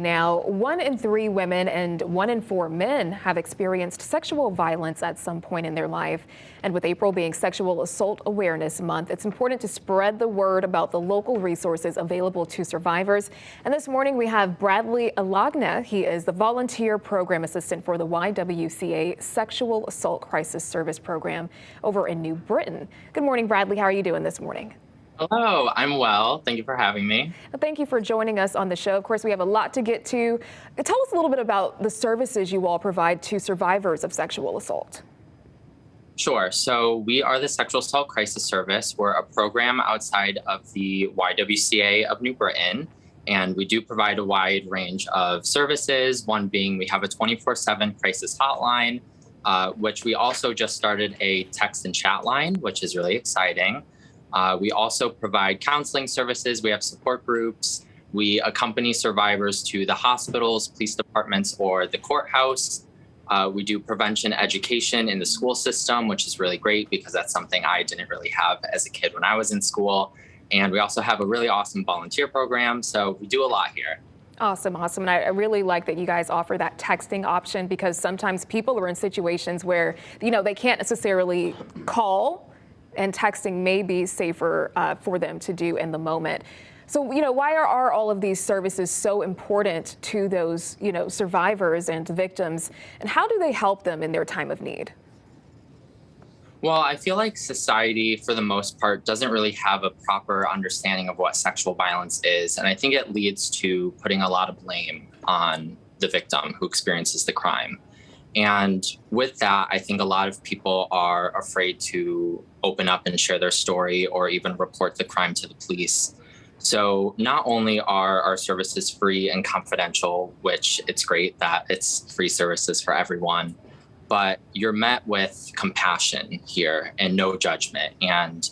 Now, 1 in 3 women and 1 in 4 men have experienced sexual violence at some point in their life. And with April being Sexual Assault Awareness Month, it's important to spread the word about the local resources available to survivors. And this morning we have Bradley Alagna. He is the volunteer program assistant for the YWCA Sexual Assault Crisis Service Program over in New Britain. Good morning, Bradley. How are you doing this morning? Hello, I'm well. Thank you for having me. Thank you for joining us on the show. Of course, we have a lot to get to. Tell us a little bit about the services you all provide to survivors of sexual assault. Sure. So we are the Sexual Assault Crisis Service. We're a program outside of the YWCA of New Britain, and we do provide a wide range of services, one being we have a 24/7 crisis hotline, which we also just started a text and chat line, which is really exciting. We also provide counseling services. We have support groups. We accompany survivors to the hospitals, police departments, or the courthouse. We do prevention education in the school system, which is really great because that's something I didn't really have as a kid when I was in school. And we also have a really awesome volunteer program. So we do a lot here. Awesome. And I really like that you guys offer that texting option because sometimes people are in situations where, they can't necessarily call, and texting may be safer for them to do in the moment. So, why are all of these services so important to those, survivors and victims? And how do they help them in their time of need? Well, I feel like society, for the most part, doesn't really have a proper understanding of what sexual violence is. And I think it leads to putting a lot of blame on the victim who experiences the crime. And with that, I think a lot of people are afraid to open up and share their story or even report the crime to the police. So not only are our services free and confidential, which it's great that it's free services for everyone, but you're met with compassion here and no judgment. And,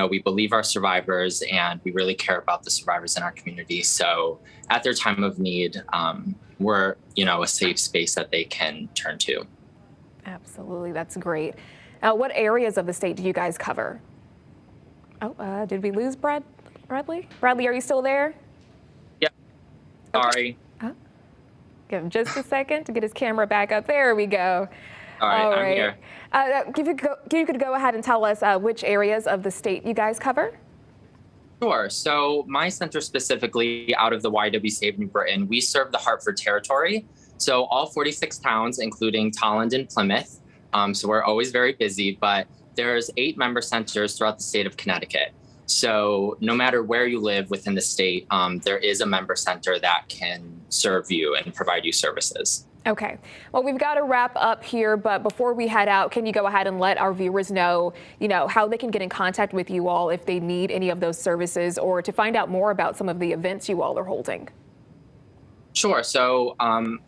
we believe our survivors and we really care about the survivors in our community. So at their time of need, we're, a safe space that they can turn to. Absolutely. That's great. What areas of the state do you guys cover? Oh, did we lose Bradley? Bradley, are you still there? Yep. Sorry. Okay. Give him just a second to get his camera back up. There we go. All right. I'm here. If you could go ahead and tell us which areas of the state you guys cover? Sure. So my center specifically out of the YWCA of New Britain, we serve the Hartford territory. So all 46 towns, including Tolland and Plymouth. So we're always very busy, but there's 8 member centers throughout the state of Connecticut. So no matter where you live within the state, there is a member center that can serve you and provide you services. Okay. Well, we've got to wrap up here, but before we head out, can you go ahead and let our viewers know, how they can get in contact with you all if they need any of those services or to find out more about some of the events you all are holding? Sure. So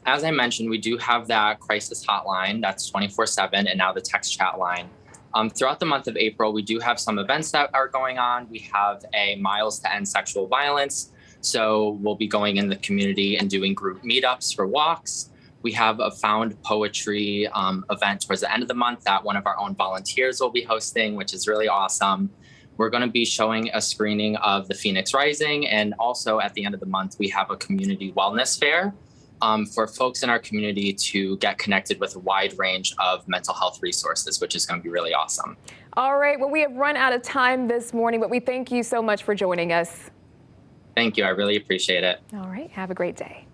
as I mentioned, we do have that crisis hotline that's 24/7 and now the text chat line. Throughout the month of April, we do have some events that are going on. We have a Miles to End Sexual Violence. So we'll be going in the community and doing group meetups for walks. We have a found poetry event towards the end of the month that one of our own volunteers will be hosting, which is really awesome. We're going to be showing a screening of The Phoenix Rising. And also at the end of the month, we have a community wellness fair for folks in our community to get connected with a wide range of mental health resources, which is going to be really awesome. All right. Well, we have run out of time this morning, but we thank you so much for joining us. Thank you. I really appreciate it. All right. Have a great day.